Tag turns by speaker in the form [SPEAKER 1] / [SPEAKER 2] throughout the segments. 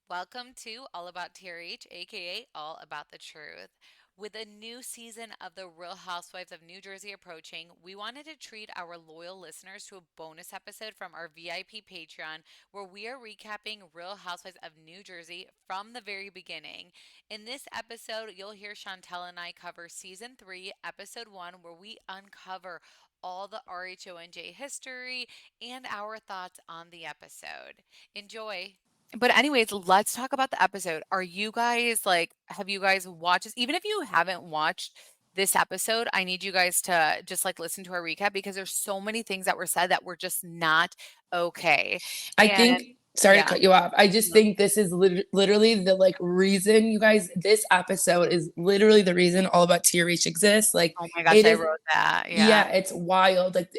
[SPEAKER 1] Welcome to All About TRH, aka All About the Truth. With a new season of The Real Housewives of New Jersey approaching, we wanted to treat our loyal listeners to a bonus episode from our VIP Patreon where we are recapping Real Housewives of New Jersey from the very beginning. In this episode, you'll hear Chantel and I cover season 3, episode 1, where we uncover all the RHONJ history and our thoughts on the episode. Enjoy. But anyways, let's talk about the episode. Are you guys like have you guys watched this? Even if you haven't watched this episode, I need you guys to just like listen to our recap because there's so many things that were said that were just not okay.
[SPEAKER 2] I
[SPEAKER 1] And
[SPEAKER 2] think, sorry to
[SPEAKER 1] yeah.
[SPEAKER 2] cut you off. I just
[SPEAKER 1] No.
[SPEAKER 2] think this is literally the like reason, you guys, this episode is literally the reason All About TRH exists. Like
[SPEAKER 1] Oh my gosh,
[SPEAKER 2] it
[SPEAKER 1] I
[SPEAKER 2] is,
[SPEAKER 1] wrote that. Yeah.
[SPEAKER 2] yeah, it's wild. Like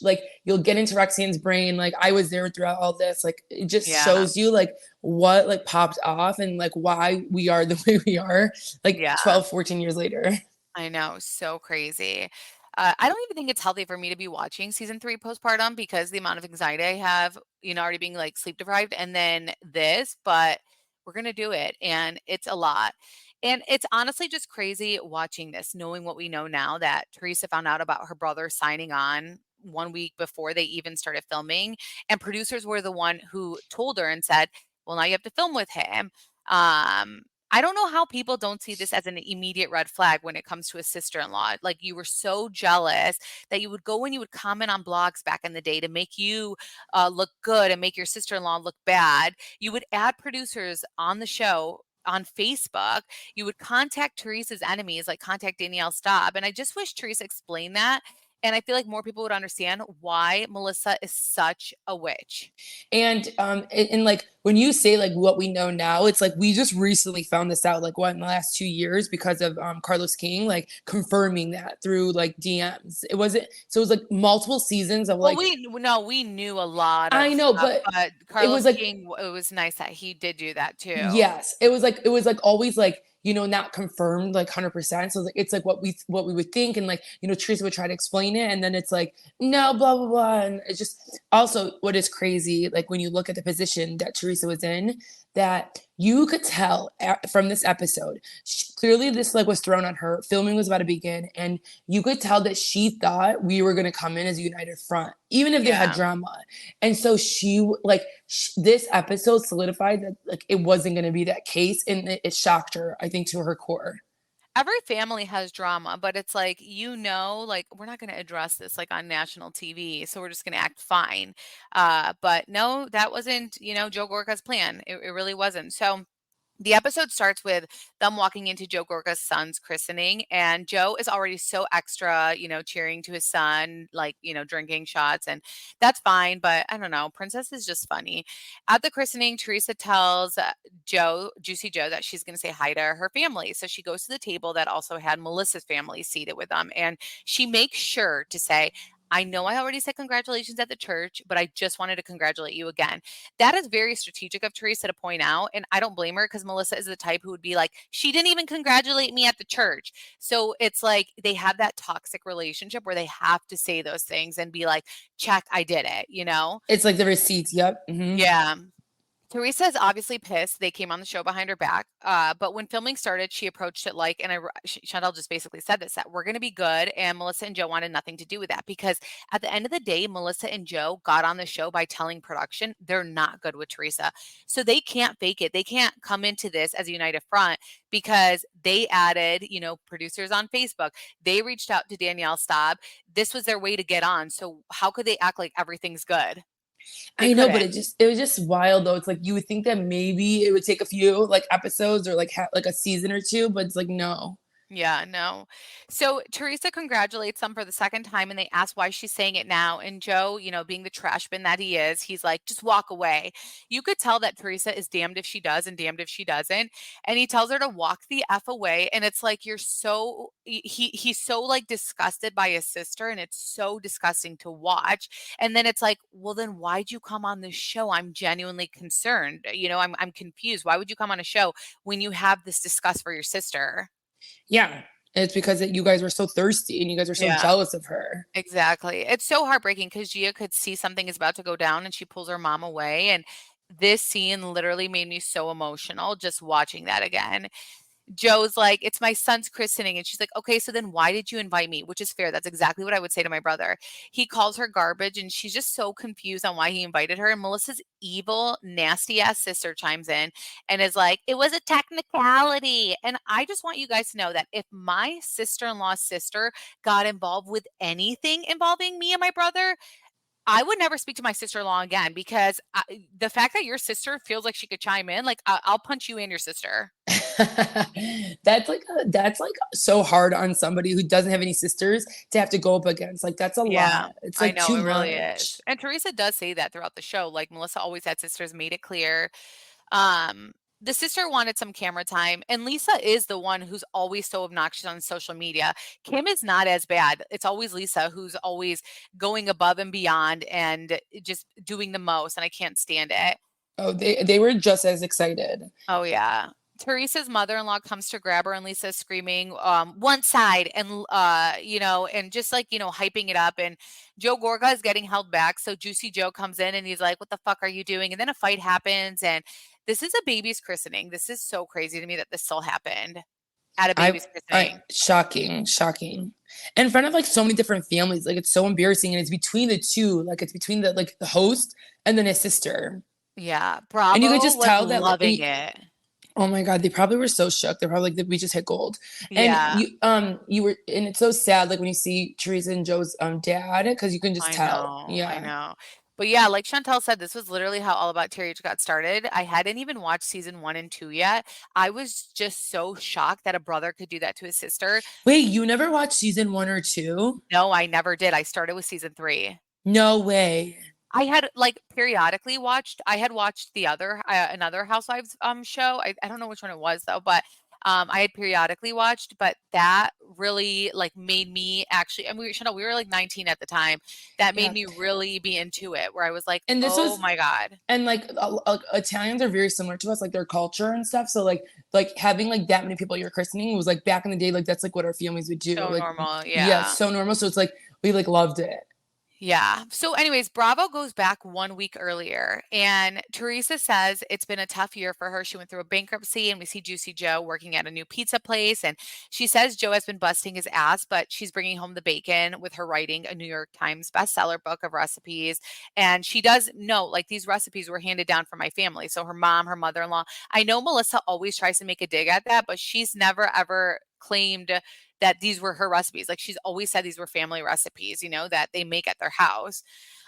[SPEAKER 2] like you'll get into Roxanne's brain. Like I was there throughout all this. Like it just
[SPEAKER 1] Yeah.
[SPEAKER 2] shows you like what like popped off and like why we are the way we are like
[SPEAKER 1] Yeah.
[SPEAKER 2] 12, 14 years later.
[SPEAKER 1] I know, so crazy. I don't even think it's healthy for me to be watching season 3 postpartum because the amount of anxiety I have, already being like sleep deprived and then this, but we're going to do it and it's a lot. And it's honestly just crazy watching this, knowing what we know now that Teresa found out about her brother signing on 1 week before they even started filming. And producers were the one who told her and said, well, now you have to film with him. I don't know how people don't see this as an immediate red flag when it comes to a sister-in-law. Like you were so jealous that you would go and you would comment on blogs back in the day to make you look good and make your sister-in-law look bad. You would add producers on the show on Facebook. You would contact Teresa's enemies, like contact Danielle Staub. And I just wish Teresa explained that. And I feel like more people would understand why Melissa is such a witch.
[SPEAKER 2] And like when you say like what we know now, it's like we just recently found this out, like what, in the last 2 years because of Carlos King like confirming that through like DMs. It wasn't, so it was like multiple seasons of
[SPEAKER 1] Well,
[SPEAKER 2] like,
[SPEAKER 1] we knew a lot of
[SPEAKER 2] I know,
[SPEAKER 1] stuff,
[SPEAKER 2] but
[SPEAKER 1] but
[SPEAKER 2] it was
[SPEAKER 1] Carlos
[SPEAKER 2] like,
[SPEAKER 1] King, it was nice that he did do that too.
[SPEAKER 2] yes, it was like always like, not confirmed like 100%. So it's like what we would think, and like Teresa would try to explain it, and then it's like no, blah blah blah, and it's just also what is crazy, like when you look at the position that Teresa was in, that you could tell from this episode, clearly this like was thrown on her. Filming was about to begin, and you could tell that she thought we were going to come in as a united front, even if they had
[SPEAKER 1] Yeah.
[SPEAKER 2] drama. And so she like this episode solidified that like it wasn't going to be that case, and it shocked her, I think, to her core.
[SPEAKER 1] Every family has drama, but it's like, like we're not going to address this like on national TV, so we're just going to act fine. But no, that wasn't, Joe Gorga's plan. It really wasn't. So the episode starts with them walking into Joe Gorga's son's christening, and Joe is already so extra, cheering to his son, like, drinking shots, and that's fine. But I don't know, Princess is just funny. At the christening, Teresa tells Juicy Joe, that she's going to say hi to her family. So she goes to the table that also had Melissa's family seated with them, and she makes sure to say, I know I already said congratulations at the church, but I just wanted to congratulate you again. That is very strategic of Teresa to point out. And I don't blame her because Melissa is the type who would be like, she didn't even congratulate me at the church. So it's like they have that toxic relationship where they have to say those things and be like, check, I did it.
[SPEAKER 2] It's like the receipts. Yep.
[SPEAKER 1] Yeah. Teresa is obviously pissed they came on the show behind her back. But when filming started, she approached it like, and Chantal just basically said this, that we're going to be good. And Melissa and Joe wanted nothing to do with that because at the end of the day, Melissa and Joe got on the show by telling production they're not good with Teresa. So they can't fake it. They can't come into this as a united front because they added, producers on Facebook. They reached out to Danielle Staub. This was their way to get on. So how could they act like everything's good? They
[SPEAKER 2] I know, but
[SPEAKER 1] couldn't.
[SPEAKER 2] it was just wild though. It's like you would think that maybe it would take a few like episodes or like like a season or two, but it's like no.
[SPEAKER 1] Yeah, no. So Teresa congratulates them for the second time and they ask why she's saying it now. And Joe, being the trash bin that he is, he's like, just walk away. You could tell that Teresa is damned if she does and damned if she doesn't. And he tells her to walk the F away. And it's like, he's so like disgusted by his sister and it's so disgusting to watch. And then it's like, well, then why'd you come on this show? I'm genuinely concerned. I'm confused. Why would you come on a show when you have this disgust for your sister?
[SPEAKER 2] Yeah, it's because you guys were so thirsty and you guys were so
[SPEAKER 1] Yeah.
[SPEAKER 2] jealous of her.
[SPEAKER 1] Exactly. It's so heartbreaking because Gia could see something is about to go down and she pulls her mom away. And This scene literally made me so emotional just watching that again. Joe's like, "It's my son's christening." And she's like, "Okay, so then why did you invite me?" Which is fair. That's exactly what I would say to my brother. He calls her garbage and she's just so confused on why he invited her. And Melissa's evil, nasty ass sister chimes in and is like, "It was a technicality." And I just want you guys to know that if my sister in law's sister got involved with anything involving me and my brother, I would never speak to my sister-in-law again because the fact that your sister feels like she could chime in, like, I'll punch you and your sister.
[SPEAKER 2] That's like so hard on somebody who doesn't have any sisters to have to go up against. Like that's a
[SPEAKER 1] Yeah,
[SPEAKER 2] lot. It's
[SPEAKER 1] I
[SPEAKER 2] like
[SPEAKER 1] know,
[SPEAKER 2] too
[SPEAKER 1] it really is.
[SPEAKER 2] much.
[SPEAKER 1] And Teresa does say that throughout the show, like, Melissa always had sisters, made it clear. Um, the sister wanted some camera time, and Lisa is the one who's always so obnoxious on social media. Kim is not as bad. It's always Lisa who's always going above and beyond and just doing the most, and I can't stand it.
[SPEAKER 2] Oh, they were just as excited.
[SPEAKER 1] Oh, yeah. Teresa's mother-in-law comes to grab her and Lisa's screaming, "One side," and, and just, like, hyping it up, and Joe Gorga is getting held back, so Juicy Joe comes in and he's like, "What the fuck are you doing?" And then a fight happens, and this is a baby's christening. This is so crazy to me that this still happened at a
[SPEAKER 2] I
[SPEAKER 1] baby's
[SPEAKER 2] I
[SPEAKER 1] christening.
[SPEAKER 2] shocking, shocking. In front of like so many different families. Like it's so embarrassing. And it's between the two, like it's between the host and then his sister.
[SPEAKER 1] Yeah,
[SPEAKER 2] And you could
[SPEAKER 1] Bravo
[SPEAKER 2] just
[SPEAKER 1] was
[SPEAKER 2] tell that like
[SPEAKER 1] loving it.
[SPEAKER 2] oh my God, they probably were so shook. They're probably like we just hit gold. And
[SPEAKER 1] Yeah.
[SPEAKER 2] you were and it's so sad like when you see Teresa and Joe's dad, because you can just tell.
[SPEAKER 1] I
[SPEAKER 2] Yeah.
[SPEAKER 1] know. But yeah, like Chantel said, this was literally how All About TRH got started. I hadn't even watched season 1 and 2 yet. I was just so shocked that a brother could do that to his sister.
[SPEAKER 2] Wait, you never watched season 1 or 2?
[SPEAKER 1] No, I never did. I started with season 3.
[SPEAKER 2] No way.
[SPEAKER 1] I had like periodically watched. I had watched the other another Housewives show. I don't know which one it was though, but I had periodically watched, but that really like made me actually, and we were like 19 at the time. That made
[SPEAKER 2] Yeah.
[SPEAKER 1] me really be into it where I was like,
[SPEAKER 2] And this
[SPEAKER 1] "Oh
[SPEAKER 2] was
[SPEAKER 1] my God."
[SPEAKER 2] and like Italians are very similar to us, like their culture and stuff. So like having like that many people at your christening was like back in the day, like that's like what our families would do.
[SPEAKER 1] So
[SPEAKER 2] Like
[SPEAKER 1] normal,
[SPEAKER 2] yeah,
[SPEAKER 1] yeah.
[SPEAKER 2] so normal. So it's like we like loved it.
[SPEAKER 1] Yeah. So, anyways, Bravo goes back 1 week earlier, and Teresa says it's been a tough year for her. She went through a bankruptcy, and we see Juicy Joe working at a new pizza place. And she says Joe has been busting his ass, but she's bringing home the bacon with her writing a New York Times bestseller book of recipes. And she does know, like, these recipes were handed down from my family. So, her mom, her mother in law. I know Melissa always tries to make a dig at that, but she's never ever claimed that these were her recipes. Like she's always said these were family recipes, that they make at their house.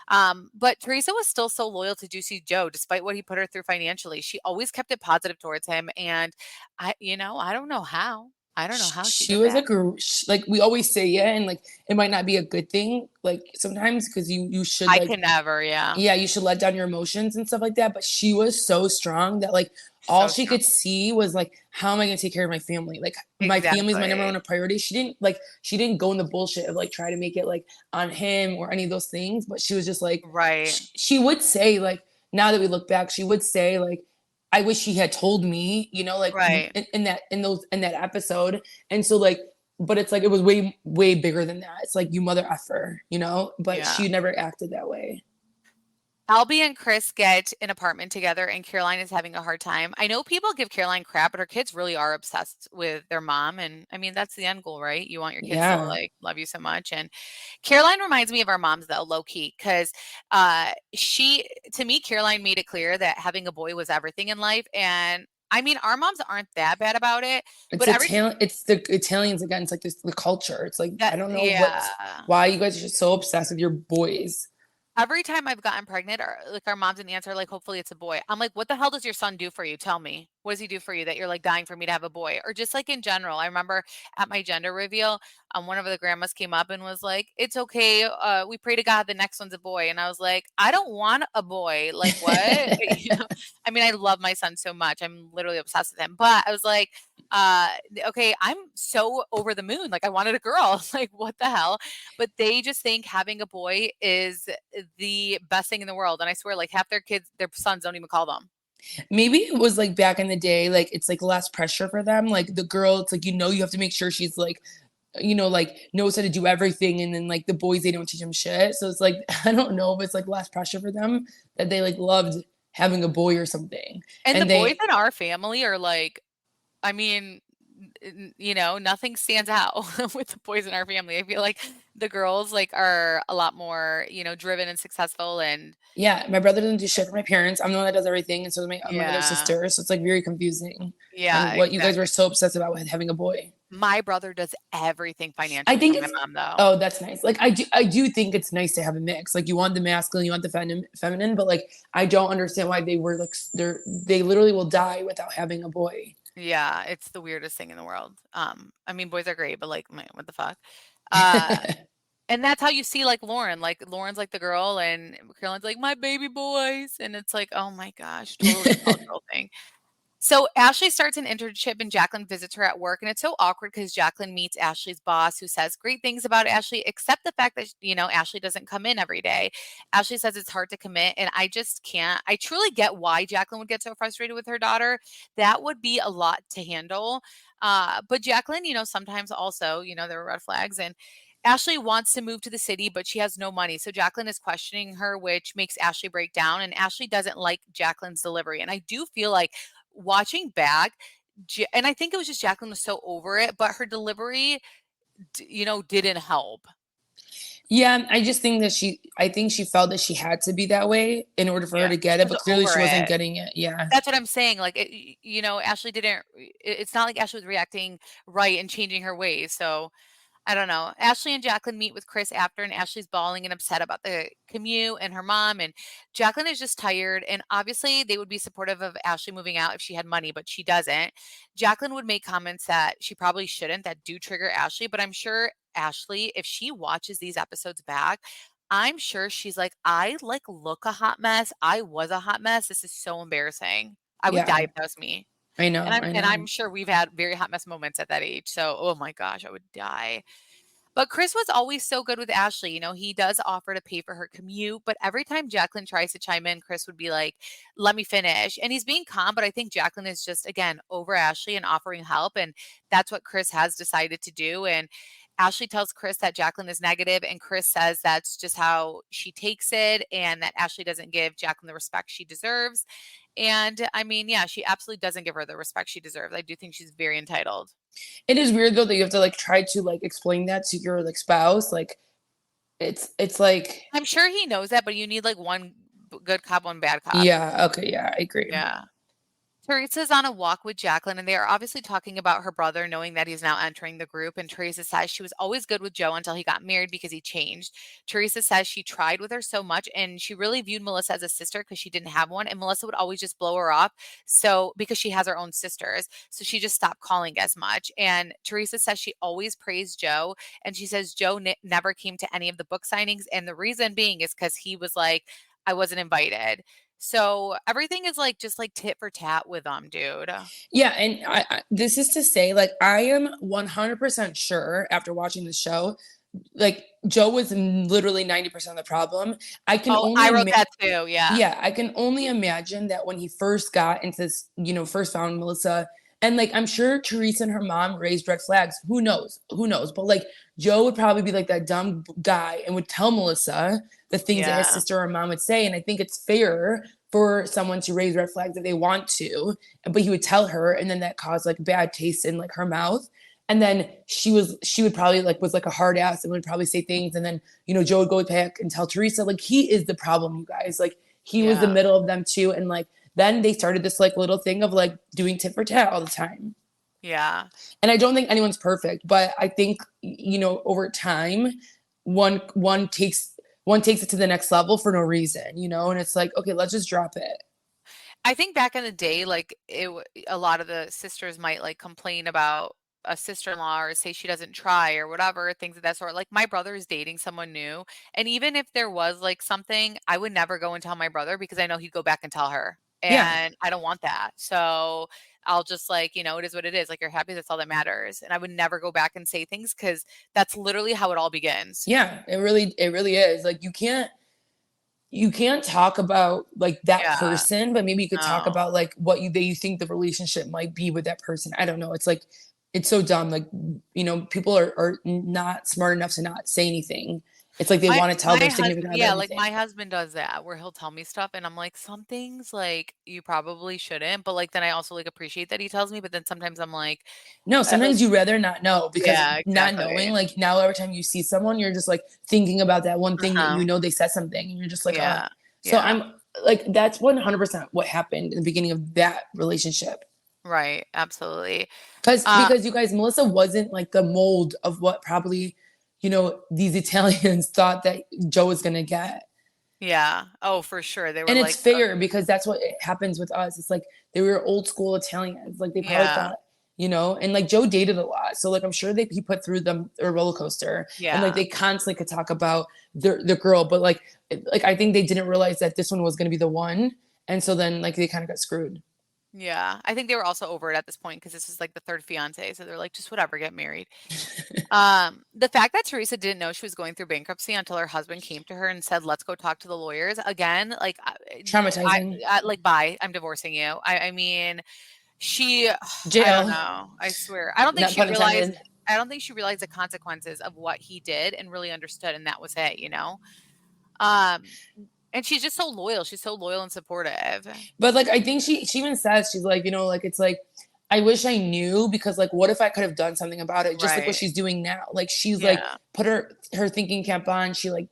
[SPEAKER 1] But Teresa was still so loyal to Juicy Joe, despite what he put her through financially. She always kept it positive towards him. And I don't know how. I don't know how she
[SPEAKER 2] She
[SPEAKER 1] did
[SPEAKER 2] was
[SPEAKER 1] that.
[SPEAKER 2] like like we always say, yeah, and like it might not be a good thing, like sometimes because you should
[SPEAKER 1] I
[SPEAKER 2] like
[SPEAKER 1] can never, yeah.
[SPEAKER 2] yeah, you should let down your emotions and stuff like that. But she was so strong that like all
[SPEAKER 1] So
[SPEAKER 2] she
[SPEAKER 1] strong.
[SPEAKER 2] could see was like, how am I gonna take care of my family? Like my family is my number
[SPEAKER 1] Exactly.
[SPEAKER 2] one priority. She didn't go in the bullshit of like try to make it like on him or any of those things. But she was just like
[SPEAKER 1] Right.
[SPEAKER 2] she would say like now that we look back, she would say like I wish he had told me, like
[SPEAKER 1] Right.
[SPEAKER 2] in that episode. And so like but it's like it was way way bigger than that. It's like you mother effer, but
[SPEAKER 1] Yeah.
[SPEAKER 2] she never acted that way.
[SPEAKER 1] Albie and Chris get an apartment together, and Caroline is having a hard time. I know people give Caroline crap, but her kids really are obsessed with their mom. And I mean, that's the end goal, right? You want your kids to
[SPEAKER 2] Yeah.
[SPEAKER 1] like love you so much. And Caroline reminds me of our moms, though, low key, because to me, Caroline made it clear that having a boy was everything in life. And I mean, our moms aren't that bad about it,
[SPEAKER 2] It's
[SPEAKER 1] but every
[SPEAKER 2] Italian. It's the Italians again. It's like this the culture. It's like
[SPEAKER 1] that,
[SPEAKER 2] I don't know
[SPEAKER 1] yeah.
[SPEAKER 2] why you guys are just so obsessed with your boys.
[SPEAKER 1] Every time I've gotten pregnant, or like our moms and aunts are like, hopefully it's a boy. I'm like, what the hell does your son do for you? Tell me. What does he do for you that you're like dying for me to have a boy? Or just like in general. I remember at my gender reveal, one of the grandmas came up and was like, it's okay. We pray to God the next one's a boy. And I was like, I don't want a boy. Like what? I mean, I love my son so much. I'm literally obsessed with him. But I was like, uh, okay, I'm so over the moon. Like I wanted a girl. Like what the hell? But they just think having a boy is the best thing in the world. And I swear, like half their kids, their sons don't even call them.
[SPEAKER 2] Maybe it was like back in the day, like it's like less pressure for them. Like the girl, it's like you have to make sure she's like like knows how to do everything, and then like the boys they don't teach them shit. So it's like I don't know if it's like less pressure for them that they like loved. having a boy or something.
[SPEAKER 1] And the
[SPEAKER 2] And
[SPEAKER 1] boys
[SPEAKER 2] they
[SPEAKER 1] in our family are like, I mean, nothing stands out with the boys in our family. I feel like the girls like are a lot more, driven and successful and
[SPEAKER 2] Yeah, my brother doesn't do shit for my parents. I'm the one that does everything, and so does my other
[SPEAKER 1] yeah.
[SPEAKER 2] sister. So it's like very confusing
[SPEAKER 1] Yeah,
[SPEAKER 2] on what you guys were
[SPEAKER 1] exactly.
[SPEAKER 2] so obsessed about with having a boy.
[SPEAKER 1] My brother does everything
[SPEAKER 2] I
[SPEAKER 1] financially for
[SPEAKER 2] think
[SPEAKER 1] my
[SPEAKER 2] it's
[SPEAKER 1] mom though.
[SPEAKER 2] oh, that's nice. Like I do think it's nice to have a mix. Like you want the masculine, you want the feminine, but like I don't understand why they were like they literally will die without having a boy.
[SPEAKER 1] Yeah, it's the weirdest thing in the world. I mean, boys are great, but like, man, what the fuck? Uh, and that's how you see like Lauren. Like Lauren's like the girl, and Caroline's like my baby boys, and it's like, oh my gosh, totally a cultural thing. So Ashley starts an internship and Jacqueline visits her at work. And it's so awkward because Jacqueline meets Ashley's boss, who says great things about Ashley, except the fact that, Ashley doesn't come in every day. Ashley says it's hard to commit. And I just can't. I truly get why Jacqueline would get so frustrated with her daughter. That would be a lot to handle. But Jacqueline, sometimes also, there are red flags. And Ashley wants to move to the city, but she has no money. So Jacqueline is questioning her, which makes Ashley break down. And Ashley doesn't like Jacqueline's delivery. And I do feel like watching back, and I think it was just Jacqueline was so over it, but her delivery, didn't help.
[SPEAKER 2] Yeah, I just think that I think she felt that she had to be that way in order for her
[SPEAKER 1] Yeah,
[SPEAKER 2] to get
[SPEAKER 1] she
[SPEAKER 2] it,
[SPEAKER 1] was
[SPEAKER 2] but clearly
[SPEAKER 1] over
[SPEAKER 2] she wasn't
[SPEAKER 1] it.
[SPEAKER 2] getting it. Yeah.
[SPEAKER 1] That's what I'm saying. Like, Ashley didn't. It's not like Ashley was reacting right and changing her ways. So I don't know. Ashley and Jacqueline meet with Chris after, and Ashley's bawling and upset about the commute and her mom. And Jacqueline is just tired. And obviously, they would be supportive of Ashley moving out if she had money, but she doesn't. Jacqueline would make comments that she probably shouldn't, that do trigger Ashley. But I'm sure Ashley, if she watches these episodes back, I'm sure she's like, I like look a hot mess. I was a hot mess. This is so embarrassing. I would die
[SPEAKER 2] Yeah.
[SPEAKER 1] if that was me.
[SPEAKER 2] I
[SPEAKER 1] And
[SPEAKER 2] know.
[SPEAKER 1] I'm
[SPEAKER 2] I
[SPEAKER 1] and I'm
[SPEAKER 2] know.
[SPEAKER 1] sure we've had very hot mess moments at that age. So, oh my gosh, I would die. But Chris was always so good with Ashley. He does offer to pay for her commute, but every time Jacqueline tries to chime in, Chris would be like, let me finish. And he's being calm, but I think Jacqueline is just, again, over Ashley and offering help. And that's what Chris has decided to do. And Ashley tells Chris that Jacqueline is negative, and Chris says that's just how she takes it and that Ashley doesn't give Jacqueline the respect she deserves. And I mean, yeah, she absolutely doesn't give her the respect she deserves. I do think she's very entitled.
[SPEAKER 2] It is weird though that you have to like try to like explain that to your like spouse. Like it's like
[SPEAKER 1] I'm sure he knows that, but you need like one good cop, one bad cop.
[SPEAKER 2] yeah, okay, yeah, I agree.
[SPEAKER 1] Yeah. Teresa's on a walk with Jacqueline, and they are obviously talking about her brother, knowing that he's now entering the group. And Teresa says she was always good with Joe until he got married because he changed. Teresa says she tried with her so much, and she really viewed Melissa as a sister because she didn't have one. And Melissa would always just blow her off. So, because she has her own sisters. So she just stopped calling as much. And Teresa says she always praised Joe. And she says Joe never came to any of the book signings. And the reason being is because he was like, I wasn't invited. So everything is like just like tit for tat with them, dude.
[SPEAKER 2] Yeah, and this is to say, like, I am 100% sure after watching the show, like, Joe was literally 90% of the problem. I can
[SPEAKER 1] Oh,
[SPEAKER 2] only
[SPEAKER 1] I wrote that too. Yeah.
[SPEAKER 2] yeah, I can only imagine that when he first got into this, first found Melissa, and like I'm sure Teresa and her mom raised red flags. Who knows? Who knows? But like Joe would probably be like that dumb guy and would tell Melissa the things that his
[SPEAKER 1] Yeah.
[SPEAKER 2] sister or mom would say. And I think it's fair for someone to raise red flags if they want to, but he would tell her, and then that caused like bad taste in like her mouth. And then she would probably like was like a hard ass and would probably say things. And then, Joe would go back and tell Teresa, like, he is the problem, you guys. Like, he was the
[SPEAKER 1] Yeah.
[SPEAKER 2] middle of them too. And like, then they started this like little thing of like doing tit for tat all the time.
[SPEAKER 1] Yeah.
[SPEAKER 2] And I don't think anyone's perfect, but I think, over time, one, one takes, one takes it to the next level for no reason, and it's like, okay, let's just drop it.
[SPEAKER 1] I think back in the day, like a lot of the sisters might like complain about a sister-in-law or say she doesn't try or whatever, things of that sort. Like my brother is dating someone new, and even if there was like something, I would never go and tell my brother because I know he'd go back and tell her.
[SPEAKER 2] Yeah.
[SPEAKER 1] And I don't want that. So I'll just like, it is what it is. Like you're happy, that's all that matters. And I would never go back and say things because that's literally how it all begins.
[SPEAKER 2] Yeah. It really is. Like, you can't talk about like that
[SPEAKER 1] Yeah.
[SPEAKER 2] person, but maybe you could talk
[SPEAKER 1] No.
[SPEAKER 2] about like what you think the relationship might be with that person. I don't know. It's like it's so dumb. Like, people are not smart enough to not say anything. It's like they
[SPEAKER 1] My
[SPEAKER 2] wanna tell
[SPEAKER 1] my
[SPEAKER 2] their
[SPEAKER 1] husband
[SPEAKER 2] significant other
[SPEAKER 1] yeah, like, my
[SPEAKER 2] everything.
[SPEAKER 1] husband does that where he'll tell me stuff, and I'm like, "Some things, like, you probably shouldn't," but, like, then I also, like, appreciate that he tells me, but then sometimes I'm like,
[SPEAKER 2] No,
[SPEAKER 1] like
[SPEAKER 2] sometimes you rather not know because
[SPEAKER 1] yeah,
[SPEAKER 2] not
[SPEAKER 1] exactly.
[SPEAKER 2] knowing, like, now every time you see someone, you're just, like, thinking about that one thing that
[SPEAKER 1] Uh-huh.
[SPEAKER 2] you know they said something, and you're just like, "Ugh."
[SPEAKER 1] Yeah.
[SPEAKER 2] So
[SPEAKER 1] Yeah.
[SPEAKER 2] I'm like, that's 100% what happened in the beginning of that relationship.
[SPEAKER 1] Right, absolutely.
[SPEAKER 2] 'Cause
[SPEAKER 1] Uh,
[SPEAKER 2] because you guys Melissa wasn't, like, the mold of what probably, these Italians thought that Joe was gonna get.
[SPEAKER 1] yeah. Oh, for sure, they were
[SPEAKER 2] And it's
[SPEAKER 1] like,
[SPEAKER 2] fair because that's what happens with us. It's like they were old school Italians. Like they probably
[SPEAKER 1] yeah,
[SPEAKER 2] thought, and like Joe dated a lot. So like I'm sure he put through them a roller coaster and like
[SPEAKER 1] yeah.
[SPEAKER 2] they constantly could talk about the girl, but like I think they didn't realize that this one was gonna be the one. And so then like they kind of got screwed.
[SPEAKER 1] Yeah, I think they were also over it at this point because this is, like, the 3rd fiancé, so they're like, "Just whatever, get married." The fact that Teresa didn't know she was going through bankruptcy until her husband came to her and said, "Let's go talk to the lawyers," again, like,
[SPEAKER 2] Traumatizing.
[SPEAKER 1] like, "Bye, I'm divorcing you." I mean, she I don't
[SPEAKER 2] Jail.
[SPEAKER 1] know, I swear. I don't think
[SPEAKER 2] Not
[SPEAKER 1] she
[SPEAKER 2] pun
[SPEAKER 1] realized
[SPEAKER 2] intended.
[SPEAKER 1] I don't think she realized the consequences of what he did and really understood, and that was it, you know? Um, and she's just so loyal, she's so loyal and supportive.
[SPEAKER 2] But like I think she even says she's like, like it's like I wish I knew because like what if I could have done something about it? Just like what
[SPEAKER 1] Right.
[SPEAKER 2] she's doing now. Like she's like
[SPEAKER 1] Yeah.
[SPEAKER 2] put her thinking cap on. She like,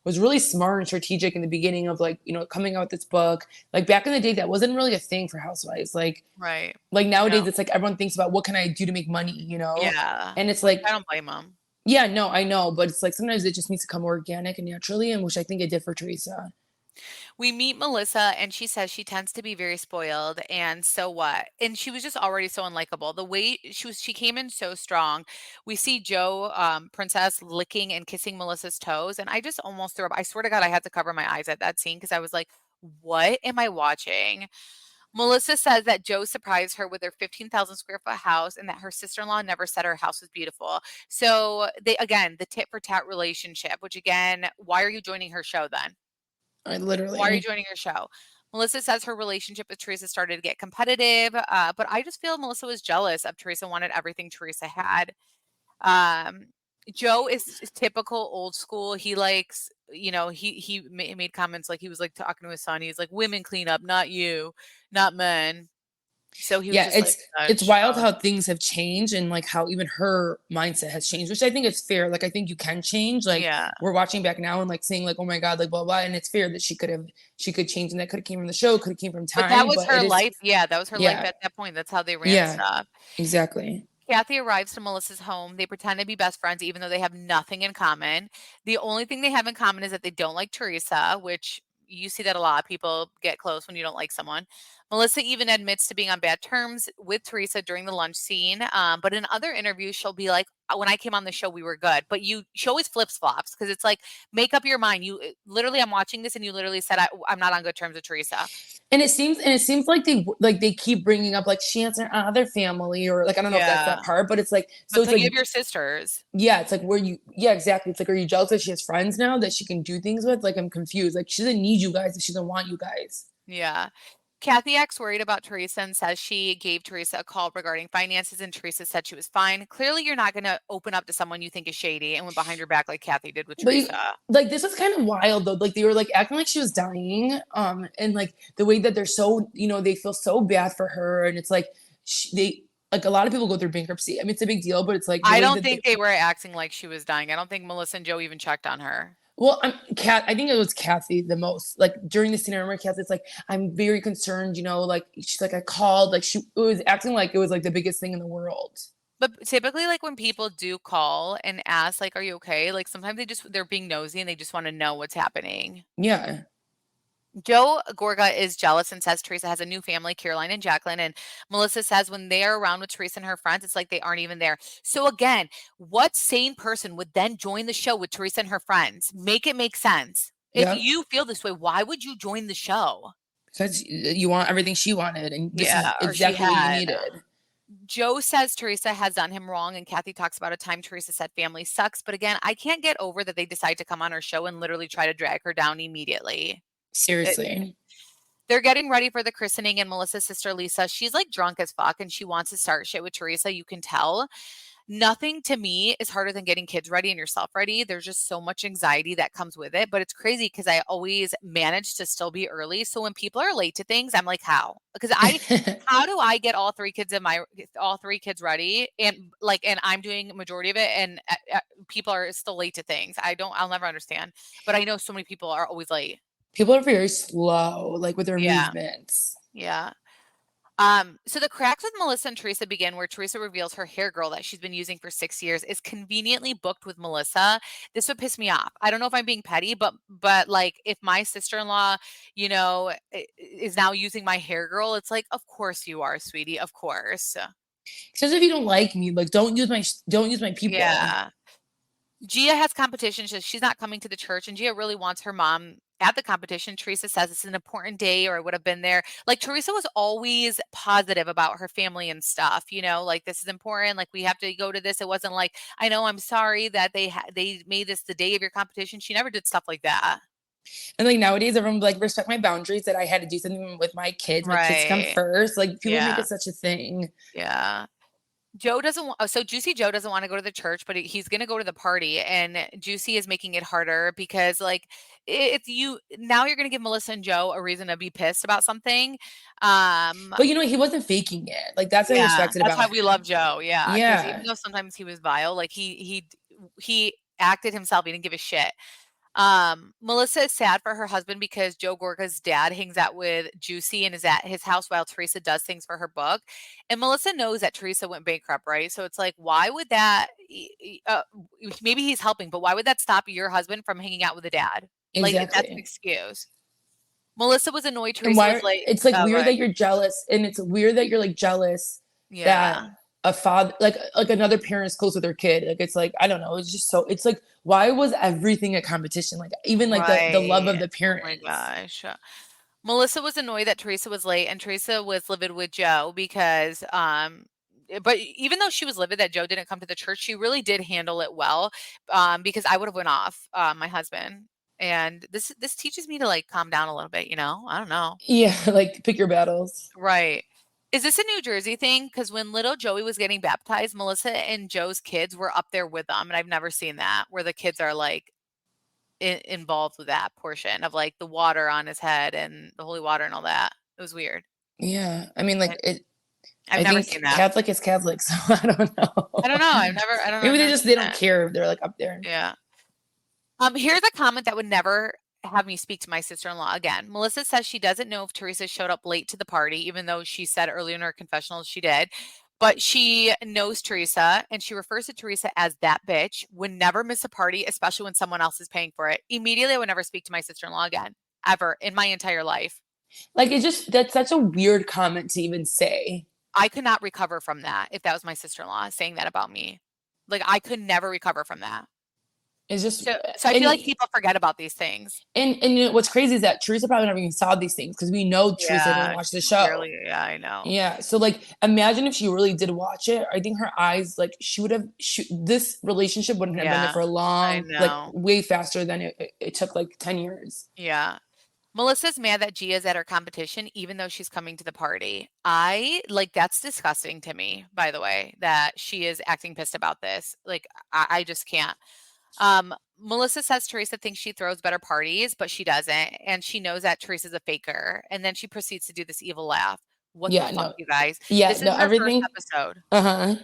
[SPEAKER 2] was really smart and strategic in the beginning of like, coming out with this book. Like back in the day that wasn't really a thing for housewives.
[SPEAKER 1] Right.
[SPEAKER 2] Like
[SPEAKER 1] No.
[SPEAKER 2] nowadays it's like everyone thinks about what can I do to make money?
[SPEAKER 1] Yeah.
[SPEAKER 2] And it's
[SPEAKER 1] Which
[SPEAKER 2] like
[SPEAKER 1] I don't blame blame 'em.
[SPEAKER 2] yeah, no, I know, but it's like sometimes it just needs to come organic and naturally, and which I think it did for Teresa.
[SPEAKER 1] We meet Melissa, and she says she tends to be very spoiled, and so what? And she was just already so unlikable. The way she came in so strong. We see Joe, Princess, licking and kissing Melissa's toes, and I just almost threw up. I swear to God, I had to cover my eyes at that scene because I was like, "What am I watching?" Melissa says that Joe surprised her with her 15,000 square foot house and that her sister-in-law never said her house was beautiful. So they again, the tit for tat relationship, which again, why are you joining her show then?
[SPEAKER 2] I
[SPEAKER 1] Why are you
[SPEAKER 2] literally.
[SPEAKER 1] joining her show? Melissa says her relationship with Teresa started to get competitive, but I just feel Melissa was jealous of Teresa, wanted everything Teresa had. Um, Joe is typical old school. He likes, he made comments like he was like talking to his son. He's like, "Women clean up, not you, not men." So he was
[SPEAKER 2] Yeah,
[SPEAKER 1] just like
[SPEAKER 2] it's
[SPEAKER 1] such.
[SPEAKER 2] wild how things have changed and like how even her mindset has changed, which I think is fair. Like I think you can change. Like
[SPEAKER 1] Yeah,
[SPEAKER 2] we're watching back now and like saying like, oh my God, like blah blah. And it's fair that she could change and that could have came from the show, could have came from
[SPEAKER 1] but that
[SPEAKER 2] time,
[SPEAKER 1] was
[SPEAKER 2] but
[SPEAKER 1] her
[SPEAKER 2] it is
[SPEAKER 1] life. Yeah, that was her life
[SPEAKER 2] yeah,
[SPEAKER 1] at that point. That's how they ran
[SPEAKER 2] yeah,
[SPEAKER 1] stuff.
[SPEAKER 2] exactly.
[SPEAKER 1] Kathy arrives to Melissa's home. They pretend to be best friends, even though they have nothing in common. The only thing they have in common is that they don't like Teresa, which you see that a lot. People get close when you don't like someone. Melissa even admits to being on bad terms with Teresa during the lunch scene. But in other interviews, she'll be like, "When I came on the show, we were good." But she always flips flops because it's like, make up your mind. Literally, I'm watching this, and you literally said, I'm not on good terms with Teresa.
[SPEAKER 2] And it seems like they keep bringing up like she has her other family or like I don't know if that's
[SPEAKER 1] Yeah.
[SPEAKER 2] that part, but it's like so
[SPEAKER 1] But
[SPEAKER 2] it's
[SPEAKER 1] so you
[SPEAKER 2] like
[SPEAKER 1] have your sisters.
[SPEAKER 2] yeah, it's like where you yeah, exactly. It's like are you jealous that she has friends now that she can do things with? Like I'm confused. Like she doesn't need you guys if she doesn't want you guys.
[SPEAKER 1] Yeah. Kathy acts worried about Teresa and says she gave Teresa a call regarding finances, and Teresa said she was fine. Clearly, you're not going to open up to someone you think is shady and went behind your back like Kathy did with
[SPEAKER 2] But
[SPEAKER 1] Teresa.
[SPEAKER 2] like this was kind of wild though. Like they were like acting like she was dying. And like the way that they're so, they feel so bad for her. And it's like they like a lot of people go through bankruptcy. I mean, it's a big deal, but it's like the
[SPEAKER 1] I
[SPEAKER 2] way
[SPEAKER 1] don't
[SPEAKER 2] that
[SPEAKER 1] think they were acting like she was dying. I don't think Melissa and Joe even checked on her.
[SPEAKER 2] I think it was Kathy the most. Like during the scene, I remember Kathy's like, I'm very concerned, like she's like, I called, like she was acting like it was like the biggest thing in the world.
[SPEAKER 1] But typically, like when people do call and ask, like, "Are you okay?" Like sometimes they're being nosy and they just want to know what's happening.
[SPEAKER 2] Yeah.
[SPEAKER 1] Joe Gorga is jealous and says Teresa has a new family, Caroline and Jacqueline. And Melissa says when they are around with Teresa and her friends, it's like they aren't even there. So again, what sane person would then join the show with Teresa and her friends? Make it make sense. If
[SPEAKER 2] Yeah.
[SPEAKER 1] you feel this way, why would you join the show?
[SPEAKER 2] Because you want everything she wanted, and this is
[SPEAKER 1] Yeah, or she
[SPEAKER 2] exactly what you
[SPEAKER 1] had.
[SPEAKER 2] needed.
[SPEAKER 1] Joe says Teresa has done him wrong, and Kathy talks about a time Teresa said family sucks. But again, I can't get over that they decide to come on her show and literally try to drag her down immediately.
[SPEAKER 2] Seriously.
[SPEAKER 1] They're getting ready for the christening, and Melissa's sister Lisa, she's like drunk as fuck and she wants to start shit with Teresa. You can tell. nothing to me is harder than getting kids ready and yourself ready. There's just so much anxiety that comes with it, but it's crazy because I always manage to still be early. So when people are late to things, I'm like, how? Because how do I get all three kids ready and like, and I'm doing majority of it, and people are still late to things. I'll never understand, but I know so many people are always late.
[SPEAKER 2] People are very slow, like with their
[SPEAKER 1] Yeah.
[SPEAKER 2] movements.
[SPEAKER 1] Yeah. So the cracks with Melissa and Teresa begin where Teresa reveals her hair girl that she's been using for 6 years is conveniently booked with Melissa. This would piss me off. I don't know if I'm being petty, but like if my sister-in-law, is now using my hair girl, it's like, of course you are, sweetie. Of course.
[SPEAKER 2] Says if you don't like me, like don't use my people.
[SPEAKER 1] Yeah. Gia has competition. She's not coming to the church, and Gia really wants her mom at the competition. Teresa says it's an important day, or I would have been there. Like Teresa was always positive about her family and stuff. Like this is important. Like we have to go to this. It wasn't like I know I'm sorry that they made this the day of your competition. She never did stuff like that.
[SPEAKER 2] And like nowadays, everyone like respect my boundaries that I had to do something with my kids. My kids come
[SPEAKER 1] Right.
[SPEAKER 2] first. Like people make
[SPEAKER 1] Yeah.
[SPEAKER 2] it such a thing.
[SPEAKER 1] Yeah. So Juicy Joe doesn't want to go to the church, but he's going to go to the party, and Juicy is making it harder because like it's you now you're going to give Melissa and Joe a reason to be pissed about something. Um
[SPEAKER 2] But he wasn't faking it. Like that's what I
[SPEAKER 1] yeah,
[SPEAKER 2] respected
[SPEAKER 1] that's
[SPEAKER 2] about
[SPEAKER 1] why we love
[SPEAKER 2] him.
[SPEAKER 1] Joe. Yeah, cuz even
[SPEAKER 2] Yeah.
[SPEAKER 1] though sometimes he was vile, like he acted himself, he didn't give a shit. Melissa is sad for her husband because Joe Gorga's dad hangs out with Juicy and is at his house while Teresa does things for her book. And Melissa knows that Teresa went bankrupt, right? So it's like, why would maybe he's helping, but why would that stop your husband from hanging out with the dad? Like, that's an
[SPEAKER 2] Exactly.
[SPEAKER 1] excuse. Melissa was annoyed
[SPEAKER 2] And
[SPEAKER 1] Teresa
[SPEAKER 2] why
[SPEAKER 1] was late.
[SPEAKER 2] it's like
[SPEAKER 1] Oh, go
[SPEAKER 2] weird
[SPEAKER 1] ahead.
[SPEAKER 2] that you're jealous, and it's weird that you're like jealous that
[SPEAKER 1] Yeah,
[SPEAKER 2] a father like another parent is close with their kid. Like it's like I don't know, it's just so it's like why was everything a competition? Like even like the love of
[SPEAKER 1] right.
[SPEAKER 2] the
[SPEAKER 1] Oh my
[SPEAKER 2] parents.
[SPEAKER 1] gosh. Melissa was annoyed that Teresa was late, and Teresa was livid with Joe because but even though she was livid that Joe didn't come to the church, she really did handle it well. Because I would have went off my husband. And this teaches me to like calm down a little bit, I don't know.
[SPEAKER 2] Yeah, like pick your battles.
[SPEAKER 1] Right. Is this a New Jersey thing? Because when little Joey was getting baptized, Melissa and Joe's kids were up there with them, and I've never seen that where the kids are like involved with that portion of like the water on his head and the holy water and all that. It was weird.
[SPEAKER 2] Yeah. I mean like
[SPEAKER 1] I
[SPEAKER 2] it
[SPEAKER 1] I've
[SPEAKER 2] I
[SPEAKER 1] never seen
[SPEAKER 2] think
[SPEAKER 1] that.
[SPEAKER 2] Catholic is Catholic, so I don't
[SPEAKER 1] I don't
[SPEAKER 2] know.
[SPEAKER 1] know. I don't know. I've
[SPEAKER 2] Maybe
[SPEAKER 1] never
[SPEAKER 2] they
[SPEAKER 1] seen
[SPEAKER 2] don't
[SPEAKER 1] that.
[SPEAKER 2] care if they're like up there.
[SPEAKER 1] Yeah. Here's a comment that would never have me speak to my sister-in-law again. Melissa says she doesn't know if Teresa showed up late to the party, even though she said earlier in her confessionals she did. But she knows Teresa, and she refers to Teresa as that bitch, would never miss a party, especially when someone else is paying for it. Immediately, I would never speak to my sister-in-law again, ever in my entire life.
[SPEAKER 2] Like it's just that's such a weird comment to even say.
[SPEAKER 1] I could not recover from that if that was my sister-in-law saying that about me. Like, I could never recover from that.
[SPEAKER 2] It's just
[SPEAKER 1] So I
[SPEAKER 2] and
[SPEAKER 1] feel like people forget about these things.
[SPEAKER 2] and what's crazy is that Teresa probably never even saw these things because we know Teresa didn't
[SPEAKER 1] Yeah,
[SPEAKER 2] watch the
[SPEAKER 1] she
[SPEAKER 2] show.
[SPEAKER 1] clearly yeah, I know.
[SPEAKER 2] Yeah, so like imagine if she really did watch it. I think her eyes like she would have this relationship wouldn't have been there
[SPEAKER 1] Yeah,
[SPEAKER 2] for a
[SPEAKER 1] I
[SPEAKER 2] long like
[SPEAKER 1] know.
[SPEAKER 2] way faster than it took like 10 years.
[SPEAKER 1] Yeah. Melissa's mad that Gia's at her competition, even though she's coming to the party. I like that's disgusting to me, by the way, that she is acting pissed about this. Like, I just can't. Melissa says Teresa thinks she throws better parties, but she doesn't. And she knows that Teresa's a faker. And then she proceeds to do this evil laugh. What the
[SPEAKER 2] Yeah,
[SPEAKER 1] fuck,
[SPEAKER 2] no.
[SPEAKER 1] you guys?
[SPEAKER 2] Yeah,
[SPEAKER 1] This is
[SPEAKER 2] no,
[SPEAKER 1] her first
[SPEAKER 2] everything.
[SPEAKER 1] episode.
[SPEAKER 2] Uh-huh.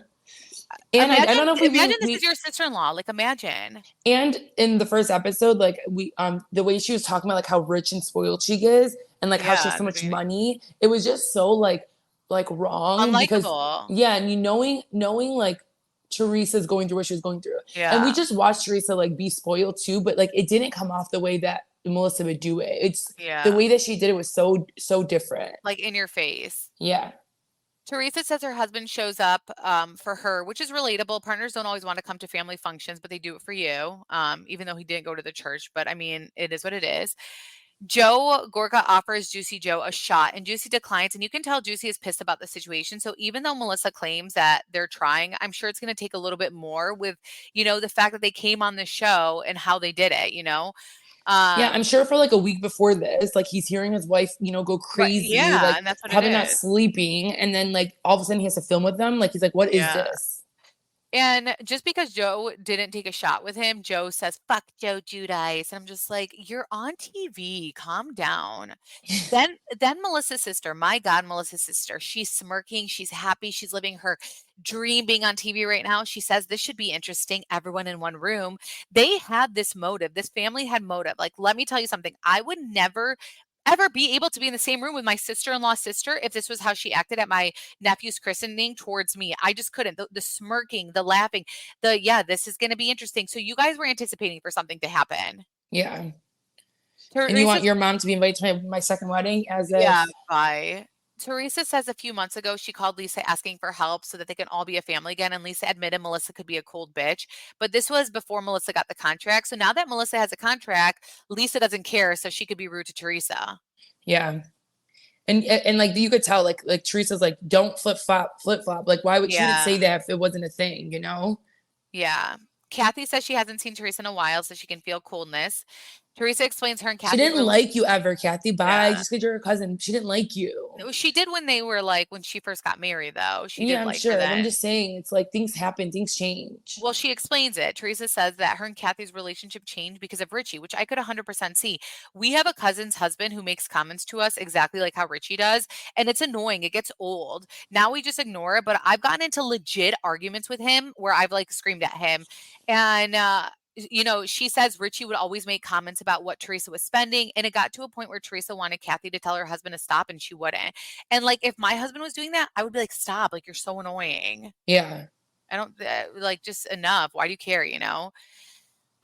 [SPEAKER 2] And I
[SPEAKER 1] Imagine
[SPEAKER 2] don't know if
[SPEAKER 1] imagine this is
[SPEAKER 2] we
[SPEAKER 1] your sister-in-law. Like, imagine.
[SPEAKER 2] and in the first episode, like we the way she was talking about like how rich and spoiled she is and like how she has
[SPEAKER 1] Yeah,
[SPEAKER 2] so
[SPEAKER 1] in the
[SPEAKER 2] much
[SPEAKER 1] beginning.
[SPEAKER 2] money, it was just so like wrong because
[SPEAKER 1] Unlikable.
[SPEAKER 2] yeah, and you knowing like Teresa's going through what she was going through. And we
[SPEAKER 1] Yeah,
[SPEAKER 2] just watched Teresa like be spoiled too, but like it didn't come off the way that Melissa would do it. It's the
[SPEAKER 1] yeah.
[SPEAKER 2] way that she did it was so different.
[SPEAKER 1] Like, in your face.
[SPEAKER 2] Yeah.
[SPEAKER 1] Teresa says her husband shows up for her, which is relatable. Partners don't always want to come to family functions, but they do it for you, even though he didn't go to the church. But I mean, it is what it is. Joe Gorga offers Juicy Joe a shot, and Juicy declines. And you can tell Juicy is pissed about the situation. So even though Melissa claims that they're trying, I'm sure it's going to take a little bit more with, the fact that they came on the show and how they did it.
[SPEAKER 2] Yeah, I'm
[SPEAKER 1] Um,
[SPEAKER 2] sure for like a week before this, like he's hearing his wife, go
[SPEAKER 1] right.
[SPEAKER 2] crazy,
[SPEAKER 1] Yeah.
[SPEAKER 2] like
[SPEAKER 1] And that's what it
[SPEAKER 2] probably not
[SPEAKER 1] is.
[SPEAKER 2] sleeping. And then like all of a sudden he has to film with them. Like he's like, what is
[SPEAKER 1] Yeah.
[SPEAKER 2] this?
[SPEAKER 1] And just because Joe didn't take a shot with him, Joe says, "Fuck Joe Judice." And I'm just like, "You're on TV. Calm down." Then Melissa's sister, my God, Melissa's sister, she's smirking, she's happy, she's living her dream being on TV right now. She says, "This should be interesting. Everyone in one room." They had this motive. This family had motive. Like, let me tell you something. I would never ever be able to be in the same room with my sister-in-law's sister if this was how she acted at my nephew's christening towards me. I just couldn't. The smirking, the laughing, yeah, this is going to be interesting. So you guys were anticipating for something to happen.
[SPEAKER 2] Yeah. And you want
[SPEAKER 1] Teresa's
[SPEAKER 2] your mom to be invited to my second wedding as
[SPEAKER 1] Yeah,
[SPEAKER 2] if
[SPEAKER 1] bye. Teresa says a few months ago she called Lisa asking for help so that they can all be a family again. And Lisa admitted Melissa could be a cold bitch. But this was before Melissa got the contract. So now that Melissa has a contract, Lisa doesn't care. So she could be rude to Teresa.
[SPEAKER 2] yeah. And like you could tell like Teresa's like, don't flip flop. Like why would she would
[SPEAKER 1] Yeah.
[SPEAKER 2] say that if it wasn't a thing, you know?
[SPEAKER 1] Yeah. Kathy says she hasn't seen Teresa in a while, so she can feel coldness. Teresa explains her and
[SPEAKER 2] She
[SPEAKER 1] Kathy's
[SPEAKER 2] didn't
[SPEAKER 1] relationship.
[SPEAKER 2] like you ever, Kathy. Bye.
[SPEAKER 1] Yeah.
[SPEAKER 2] Just because you're her cousin. She didn't like you.
[SPEAKER 1] No, she did when they were like, when she first got married, though. She
[SPEAKER 2] Yeah,
[SPEAKER 1] did
[SPEAKER 2] I'm
[SPEAKER 1] like her
[SPEAKER 2] sure. I'm
[SPEAKER 1] then.
[SPEAKER 2] just saying it's like things happen, things change.
[SPEAKER 1] Well, she explains it. Teresa says that her and Kathy's relationship changed because of Richie, which I could 100% see. We have a cousin's husband who makes comments to us exactly like how Richie does, and it's annoying. It gets old. Now we just ignore it, but I've gotten into legit arguments with him where I've like screamed at him. And, she says Richie would always make comments about what Teresa was spending. And it got to a point where Teresa wanted Kathy to tell her husband to stop, and she wouldn't. And like, if my husband was doing that, I would be like, stop. Like, you're so annoying.
[SPEAKER 2] Yeah.
[SPEAKER 1] I don't like just enough. Why do you care, you know?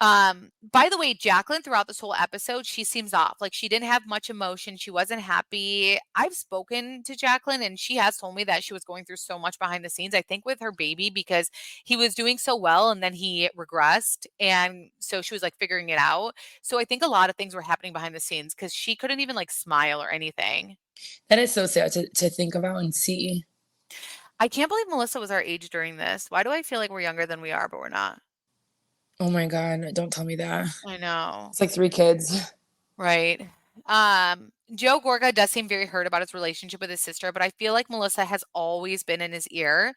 [SPEAKER 1] By the way, Jacqueline throughout this whole episode, she seems off. Like she didn't have much emotion. She wasn't happy. I've spoken to Jacqueline and she has told me that she was going through so much behind the scenes. I think with her baby because he was doing so well and then he regressed. And so she was like figuring it out. So I think a lot of things were happening behind the scenes because she couldn't even like smile or anything.
[SPEAKER 2] That is so sad to think about and see.
[SPEAKER 1] I can't believe Melissa was our age during this. Why do I feel like we're younger than we are, but we're not?
[SPEAKER 2] Oh my God, don't tell me that.
[SPEAKER 1] I know.
[SPEAKER 2] It's like three kids.
[SPEAKER 1] Right. Joe Gorga does seem very hurt about his relationship with his sister, but I feel like Melissa has always been in his ear.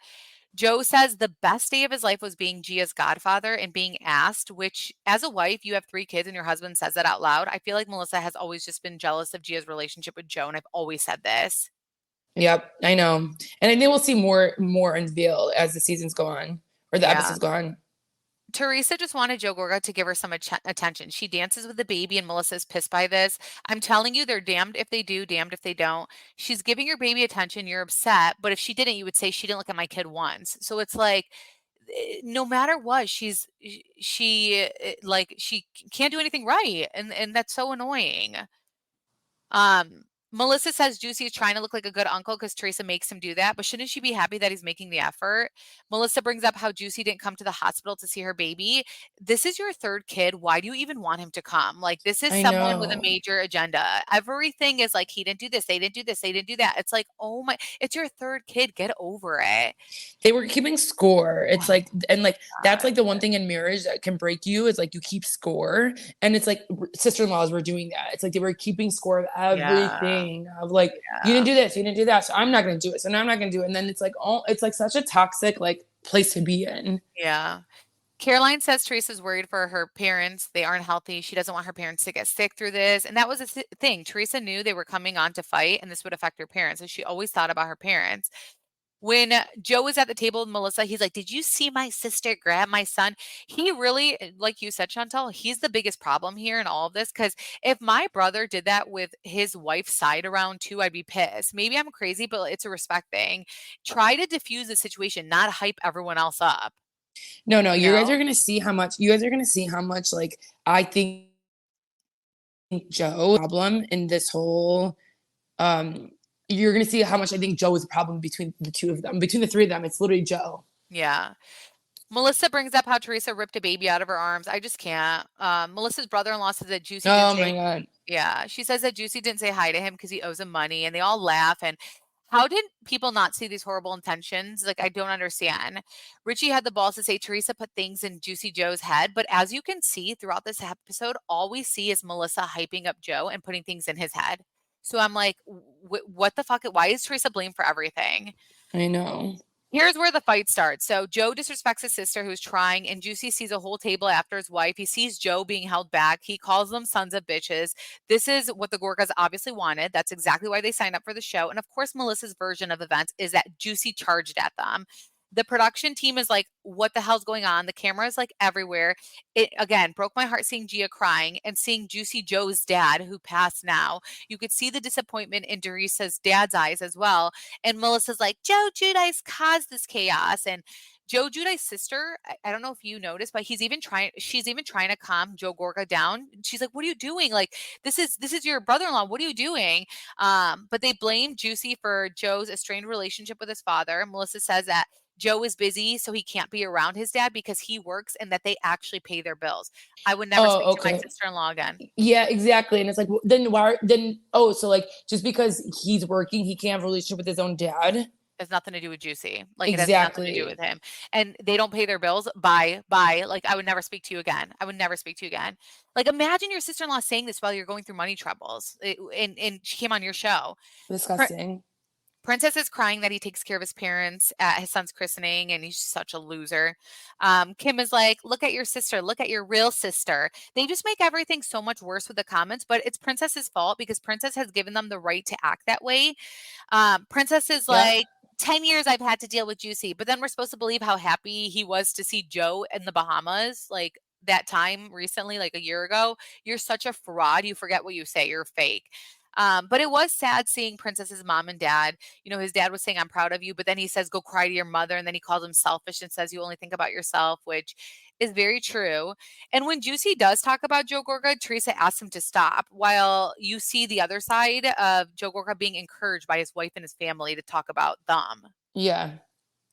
[SPEAKER 1] Joe says the best day of his life was being Gia's godfather and being asked, which, as a wife, you have three kids and your husband says that out loud. I feel like Melissa has always just been jealous of Gia's relationship with Joe, and I've always said this.
[SPEAKER 2] Yep, I know. And I think we'll see more unveiled as the seasons go on or the
[SPEAKER 1] Yeah.
[SPEAKER 2] episodes go on.
[SPEAKER 1] Teresa just wanted Joe Gorga to give her some attention. She dances with the baby, and Melissa's pissed by this. I'm telling you, they're damned if they do, damned if they don't. She's giving your baby attention. You're upset, but if she didn't, you would say she didn't look at my kid once. So it's like, no matter what, she can't do anything right, and that's so annoying. Um, Melissa says Juicy is trying to look like a good uncle because Teresa makes him do that, but shouldn't she be happy that he's making the effort? Melissa brings up how Juicy didn't come to the hospital to see her baby. This is your third kid. Why do you even want him to come? Like, this is
[SPEAKER 2] I
[SPEAKER 1] someone with a
[SPEAKER 2] know.
[SPEAKER 1] major agenda. Everything is like, he didn't do this, they didn't do this, they didn't do that. It's like, oh my, it's your third kid. Get over it.
[SPEAKER 2] They were keeping score. It's
[SPEAKER 1] Oh
[SPEAKER 2] like, and like that's
[SPEAKER 1] God.
[SPEAKER 2] like the one thing in marriage that can break you is like you keep score. And it's like sister-in-laws were doing that. It's like they were keeping score of
[SPEAKER 1] Yeah.
[SPEAKER 2] everything of like, you
[SPEAKER 1] Yeah.
[SPEAKER 2] didn't do this, you didn't do that. So I'm not gonna do it. So now I'm not gonna do it. And then it's like, oh, it's like such a toxic like place to be in.
[SPEAKER 1] Yeah. Caroline says Teresa's worried for her parents. They aren't healthy. She doesn't want her parents to get sick through this. And that was a thing. Teresa knew they were coming on to fight and this would affect her parents. So she always thought about her parents. When Joe was at the table with Melissa, he's like, "Did you see my sister grab my son?" He really, like you said, Chantal, he's the biggest problem here in all of this. Because if my brother did that with his wife's side around too, I'd be pissed. Maybe I'm crazy, but it's a respect thing. Try to diffuse the situation, not hype everyone else up,
[SPEAKER 2] No, no,
[SPEAKER 1] you
[SPEAKER 2] you guys
[SPEAKER 1] know?
[SPEAKER 2] are gonna see how much you guys are gonna see how much like I think Joe problem in this whole um you're gonna see how much I think Joe is a problem between the two of them. Between the three of them, it's literally Joe.
[SPEAKER 1] Yeah. Melissa brings up how Teresa ripped a baby out of her arms. I just can't. Melissa's brother-in-law says that Juicy didn't
[SPEAKER 2] Oh
[SPEAKER 1] say
[SPEAKER 2] my God.
[SPEAKER 1] yeah, she says that Juicy didn't say hi to him because he owes him money, and they all laugh, and how did people not see these horrible intentions? Like, I don't understand. Richie had the balls to say Teresa put things in Juicy Joe's head, but as you can see throughout this episode, all we see is Melissa hyping up Joe and putting things in his head. So I'm like, what the fuck? Why is Teresa blamed for everything?
[SPEAKER 2] I know.
[SPEAKER 1] Here's where the fight starts. So Joe disrespects his sister who's trying, and Juicy sees a whole table after his wife. He sees Joe being held back. He calls them sons of bitches. This is what the Gorgas obviously wanted. That's exactly why they signed up for the show. And of course, Melissa's version of events is that Juicy charged at them. The production team is like, what the hell's going on? The camera is like everywhere. It again broke my heart seeing Gia crying and seeing Juicy Joe's dad, who passed now. You could see the disappointment in Teresa's dad's eyes as well. And Melissa's like, Joe Judice caused this chaos. And Joe Judice's sister, I don't know if you noticed, but she's even trying to calm Joe Gorga down. She's like, what are you doing? Like, this is your brother-in-law. What are you doing? But they blame Juicy for Joe's estranged relationship with his father. Melissa says that Joe is busy, so he can't be around his dad because he works and that they actually pay their bills. I would never speak
[SPEAKER 2] Oh,
[SPEAKER 1] to my
[SPEAKER 2] okay.
[SPEAKER 1] sister-in-law again.
[SPEAKER 2] Yeah, exactly. And it's like, then why? Then so like just because he's working, he can't have a relationship with his own dad.
[SPEAKER 1] It has nothing to do with Juicy. Like, it has nothing to do with
[SPEAKER 2] Exactly.
[SPEAKER 1] him. And they don't pay their bills. Bye. Like, I would never speak to you again. I would never speak to you again. Like, imagine your sister-in-law saying this while you're going through money troubles. And she came on your show.
[SPEAKER 2] Disgusting.
[SPEAKER 1] Princess is crying that he takes care of his parents at his son's christening, and he's such a loser. Kim is like, look at your sister. Look at your real sister. They just make everything so much worse with the comments, but it's Princess's fault because Princess has given them the right to act that way. Princess is
[SPEAKER 2] Yep.
[SPEAKER 1] like, 10 years I've had to deal with Juicy, but then we're supposed to believe how happy he was to see Joe in the Bahamas, like that time recently, like a year ago. You're such a fraud. You forget what you say. You're fake. But it was sad seeing Princess's mom and dad. You know, his dad was saying, I'm proud of you, but then he says, go cry to your mother. And then he calls him selfish and says, you only think about yourself, which is very true. And when Juicy does talk about Joe Gorga, Teresa asks him to stop, while you see the other side of Joe Gorga being encouraged by his wife and his family to talk about them.
[SPEAKER 2] Yeah.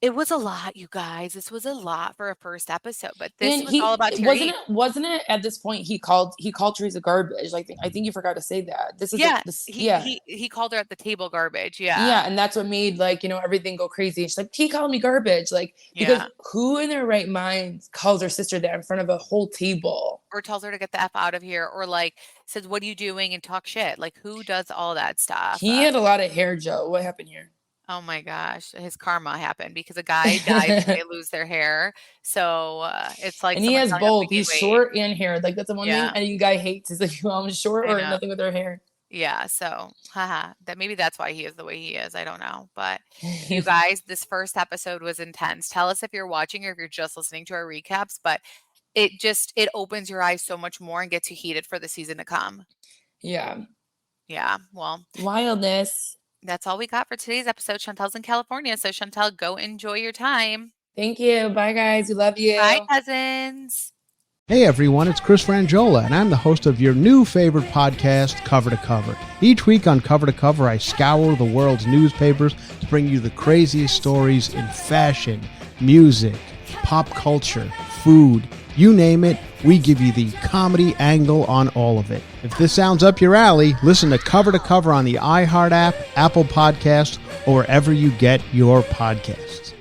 [SPEAKER 1] It was a lot, you guys. This was a lot for a first episode, but
[SPEAKER 2] And
[SPEAKER 1] this was all about
[SPEAKER 2] wasn't
[SPEAKER 1] Tyrese.
[SPEAKER 2] it at this point he called Teresa garbage. I think you forgot to say that. This is like
[SPEAKER 1] Yeah,
[SPEAKER 2] this,
[SPEAKER 1] he
[SPEAKER 2] yeah.
[SPEAKER 1] he he called her at the table garbage. Yeah.
[SPEAKER 2] Yeah, and that's what made like, everything go crazy. She's like, he called me garbage. Like, because
[SPEAKER 1] Yeah.
[SPEAKER 2] who in their right mind calls their sister that in front of a whole table?
[SPEAKER 1] Or tells her to get the F out of here, or like says, "What are you doing?" and talk shit. Like, who does all that stuff?
[SPEAKER 2] He had a lot of hair, Joe. What happened here?
[SPEAKER 1] Oh my gosh, his karma happened because a guy dies when they lose their hair. So it's like
[SPEAKER 2] And he
[SPEAKER 1] someone
[SPEAKER 2] has
[SPEAKER 1] telling us to
[SPEAKER 2] both.
[SPEAKER 1] gain
[SPEAKER 2] He's
[SPEAKER 1] weight.
[SPEAKER 2] short and hair. Like that's the one thing
[SPEAKER 1] Yeah,
[SPEAKER 2] any guy hates is like, I'm short
[SPEAKER 1] I
[SPEAKER 2] or
[SPEAKER 1] know.
[SPEAKER 2] nothing with her hair.
[SPEAKER 1] Yeah, so haha, that maybe that's why he is the way he is. I don't know, but you guys, this first episode was intense. Tell us if you're watching or if you're just listening to our recaps, but it opens your eyes so much more and gets you heated for the season to come.
[SPEAKER 2] Yeah.
[SPEAKER 1] Yeah, well,
[SPEAKER 2] Wildness.
[SPEAKER 1] that's all we got for today's episode. Chantel's in California, so Chantel, go enjoy your time.
[SPEAKER 2] Thank you. Bye guys. We love
[SPEAKER 1] Bye,
[SPEAKER 2] you.
[SPEAKER 1] cousins.
[SPEAKER 3] Hey everyone, it's Chris Frangiola, and I'm the host of your new favorite podcast, Cover to Cover. Each week on Cover to Cover, I scour the world's newspapers to bring you the craziest stories in fashion, music, pop culture, food, you name it, we give you the comedy angle on all of it. If this sounds up your alley, listen to Cover on the iHeart app, Apple Podcast, or wherever you get your podcasts.